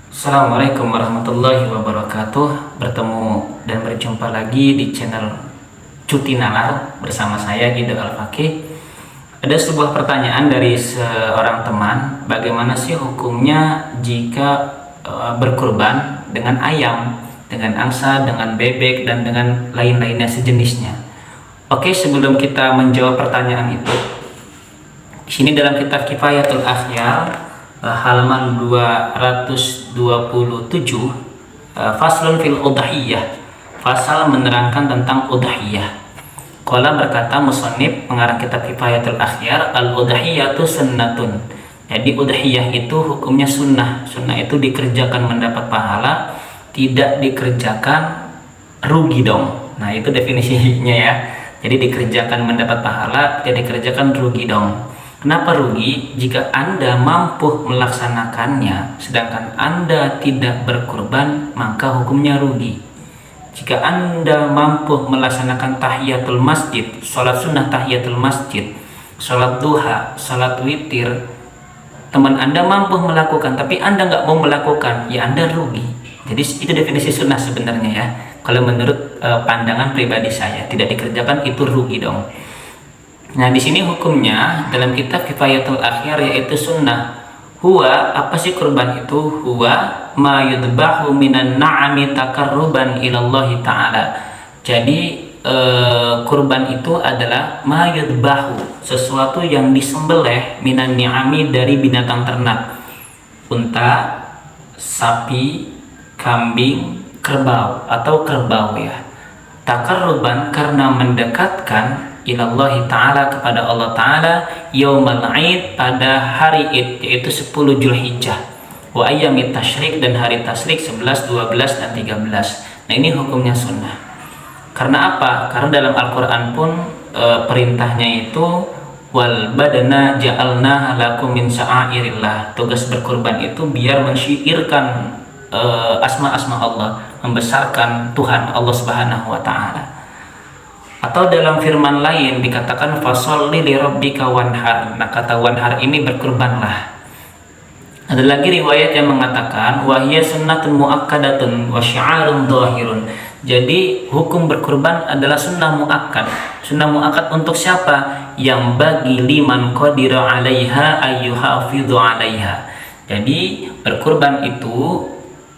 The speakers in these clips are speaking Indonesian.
Assalamualaikum warahmatullahi wabarakatuh. Bertemu dan berjumpa lagi di channel Cuti Nalar bersama saya Gido Al-Fakih. Ada sebuah pertanyaan dari seorang teman, bagaimana sih hukumnya jika berkurban dengan ayam, dengan angsa, dengan bebek dan dengan lain-lainnya sejenisnya. Oke, sebelum kita menjawab pertanyaan itu, di sini dalam kitab Kifayatul Akhyar halaman 227, faslun fil udhiyah, fasal menerangkan tentang udhiyah. Qala berkata musannif pengarang kitab Kifayatul Akhyar, al udhiyatu sunnatun. Jadi udhiyah itu hukumnya sunnah. Sunnah itu dikerjakan mendapat pahala, tidak dikerjakan rugi dong. Nah, itu definisinya ya. Jadi dikerjakan mendapat pahala, tidak dikerjakan rugi dong. Kenapa rugi? Jika Anda mampu melaksanakannya sedangkan Anda tidak berkurban, maka hukumnya rugi. Jika Anda mampu melaksanakan tahiyatul masjid, sholat sunnah tahiyatul masjid, sholat duha, sholat witir, teman Anda mampu melakukan tapi Anda nggak mau melakukan, ya Anda rugi. Jadi itu definisi sunnah sebenarnya ya. Kalau menurut pandangan pribadi saya, tidak dikerjakan itu rugi dong. Nah, di sini hukumnya dalam kitab Kifayatul Akhyar yaitu sunnah. Huwa, apa sih kurban itu? Huwa ma yudbahu minan na'ami takarruban ilallahi ta'ala. Jadi kurban itu adalah ma yudbahu, sesuatu yang disembelih minan ni'ami dari binatang ternak. Unta, sapi, kambing, kerbau atau kerbau ya. Takarruban karena mendekatkan ilallahi ta'ala, kepada Allah ta'ala, yaumal id, pada hari id yaitu 10 Zulhijjah, wa ayyamit tasyrik, dan hari tasyrik 11, 12 dan 13. Nah, ini hukumnya sunnah. Karena apa? Karena dalam Al-Quran pun perintahnya itu wal badana ja'alna lakum min sya'airillah. Tugas berkurban itu biar mensyiirkan asma-asma Allah, membesarkan Tuhan Allah Subhanahu wa taala. Atau dalam firman lain dikatakan fasholli li rabbika wanhar. Nah, kata wanhar ini berkurbanlah. Ada lagi riwayat yang mengatakan wahiyya sunnatun muakkadatun wa syi'arun dhahirun. Jadi hukum berkurban adalah sunnah muakkad. Sunnah muakkad untuk siapa? Yang bagi liman qadira 'alaiha ayyuhafidhu 'alaiha. Jadi berkurban itu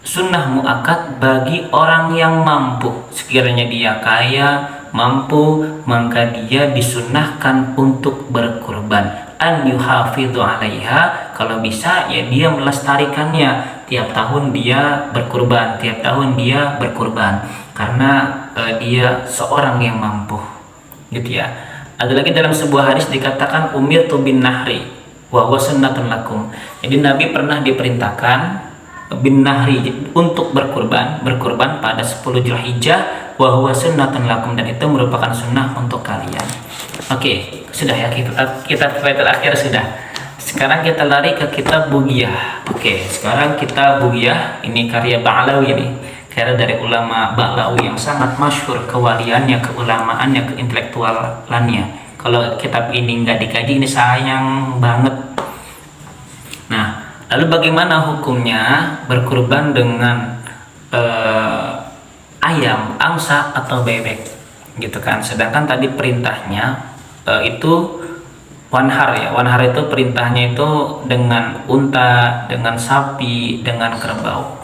sunnah muakkad bagi orang yang mampu. Sekiranya dia kaya, mampu, maka dia disunnahkan untuk berkurban. An yuhafidhu 'alaiha, kalau bisa ya dia melestarikannya. Tiap tahun dia berkurban, tiap tahun dia berkurban karena dia seorang yang mampu. Gitu ya. Ada lagi dalam sebuah hadis dikatakan umirtu bin nahri wa huwa sunnatun lakum. Jadi Nabi pernah diperintahkan bin nahri untuk berkurban pada 10 Zulhijjah, wa huwa sunnatun lakum, dan itu merupakan sunnah untuk kalian. Oke, sudah ya, kita terakhir sudah. Sekarang kita lari ke kitab Bugiyah. Oke, sekarang kita Bugiyah, ini karya Ba'lawi nih. Karya dari ulama Ba'lawi yang sangat masyhur kewaliannya, keulamaannya, keintelektualannya. Kalau kitab ini nggak dikaji, ini sayang banget. Nah, lalu bagaimana hukumnya berkurban dengan ayam, angsa atau bebek, gitu kan? Sedangkan tadi perintahnya itu wanhar ya. Wanhar itu perintahnya itu dengan unta, dengan sapi, dengan kerbau.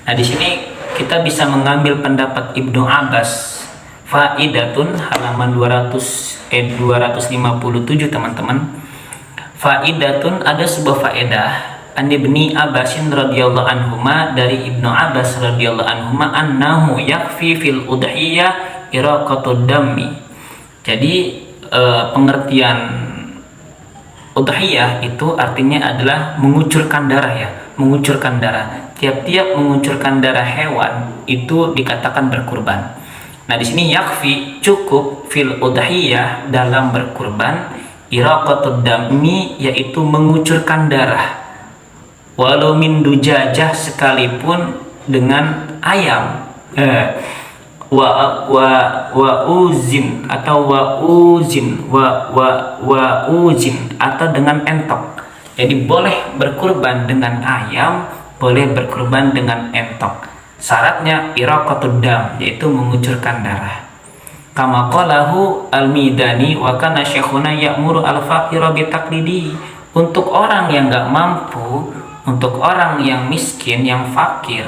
Nah, di sini kita bisa mengambil pendapat Ibnu Abbas, faidatun, halaman 257 teman-teman. Faidatun, ada sebuah faedah an Ibni Abbasin radhiyallahu anhuma, dari Ibnu Abbas radhiyallahu anhuma, annahu yakfi fil udhiyah iraqatud dammi. Jadi pengertian udhiyah itu artinya adalah mengucurkan darah ya, mengucurkan darah. Tiap-tiap mengucurkan darah hewan itu dikatakan berkurban. Nah, di sini yakfi, cukup, fil udhiyah, dalam berkurban, iraqatud dammi, yaitu mengucurkan darah. Walau min dujajah, sekalipun dengan ayam. Uzin atau uzin atau dengan entok. Jadi boleh berkurban dengan ayam, boleh berkurban dengan entok. Syaratnya iraqatud dam, yaitu mengucurkan darah. Kama qalahu al-Midani wa kana syekhuna ya'muru al-faqira bitaqlidi. Untuk orang yang nggak mampu, untuk orang yang miskin, yang fakir,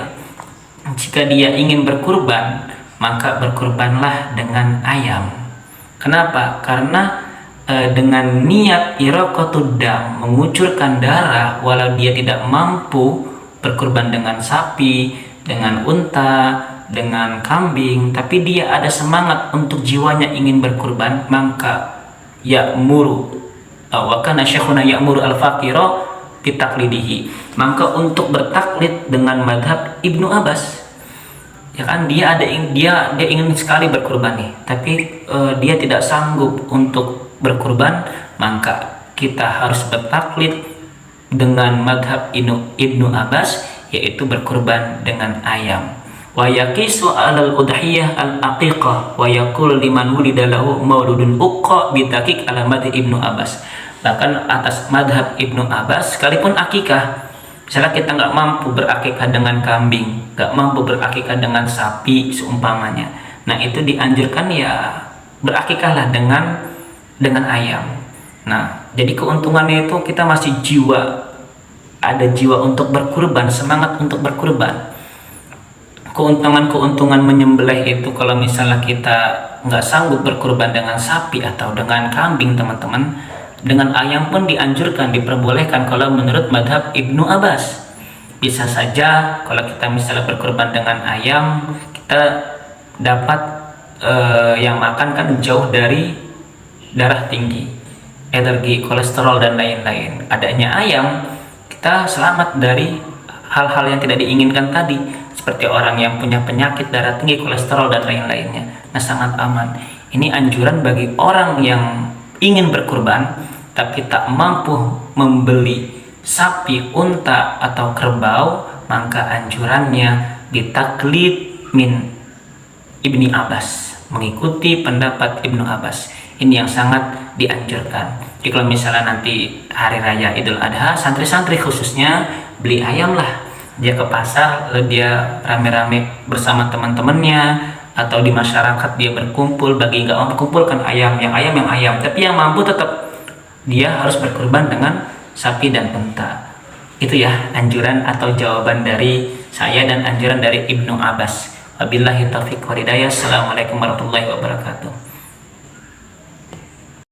jika dia ingin berkurban, maka berkurbanlah dengan ayam. Kenapa? Karena dengan niat iraqatud dam, mengucurkan darah, walau dia tidak mampu berkurban dengan sapi, dengan unta, dengan kambing, tapi dia ada semangat untuk jiwanya ingin berkurban, maka ya'muru wa kana syekhuna ya'muru al-faqira bitaqlidihi, maka untuk bertaklid dengan madhab Ibnu Abbas. Ya kan, dia ingin sekali berkurban nih, tapi dia tidak sanggup untuk berkurban, maka kita harus bertaklid dengan madhab Ibnu Abbas, yaitu berkurban dengan ayam. Wa yaqisu 'alal udhiyah al-aqiqah wa yaqul liman wulida lahu mauludun uqqa bitakik ala madhab Ibnu Abbas. Bahkan atas madhab Ibnu Abbas, sekalipun akikah, misalnya kita nggak mampu berakikah dengan kambing, nggak mampu berakikah dengan sapi seumpamanya, nah itu dianjurkan ya berakikahlah dengan ayam. Nah, jadi keuntungannya itu kita masih ada jiwa untuk berkurban, semangat untuk berkurban. Keuntungan menyembelih itu, kalau misalnya kita nggak sanggup berkurban dengan sapi atau dengan kambing, teman-teman, dengan ayam pun dianjurkan, diperbolehkan kalau menurut madhab Ibnu Abbas. Bisa saja kalau kita misalnya berkurban dengan ayam, kita dapat yang makan kan jauh dari darah tinggi, alergi, kolesterol, dan lain-lain. Adanya ayam, kita selamat dari hal-hal yang tidak diinginkan tadi, seperti orang yang punya penyakit darah tinggi, kolesterol, dan lain-lainnya. Nah, sangat aman. Ini anjuran bagi orang yang ingin berkurban tapi tak mampu membeli sapi, unta, atau kerbau, maka anjurannya ditaklid min Ibni Abbas, mengikuti pendapat Ibnu Abbas. Ini yang sangat dianjurkan. Jadi kalau misalnya nanti hari raya Idul Adha, santri-santri khususnya beli ayam lah. Dia ke pasar, lalu dia rame-rame bersama teman-temannya, atau di masyarakat dia berkumpul. Bagi nggak mampu, kumpulkan ayam, yang ayam. Tapi yang mampu tetap dia harus berkurban dengan sapi dan unta. Itu ya anjuran atau jawaban dari saya dan anjuran dari Ibnu Abbas. Wabillahi taufiq wal hidayah. Assalamualaikum warahmatullahi wabarakatuh.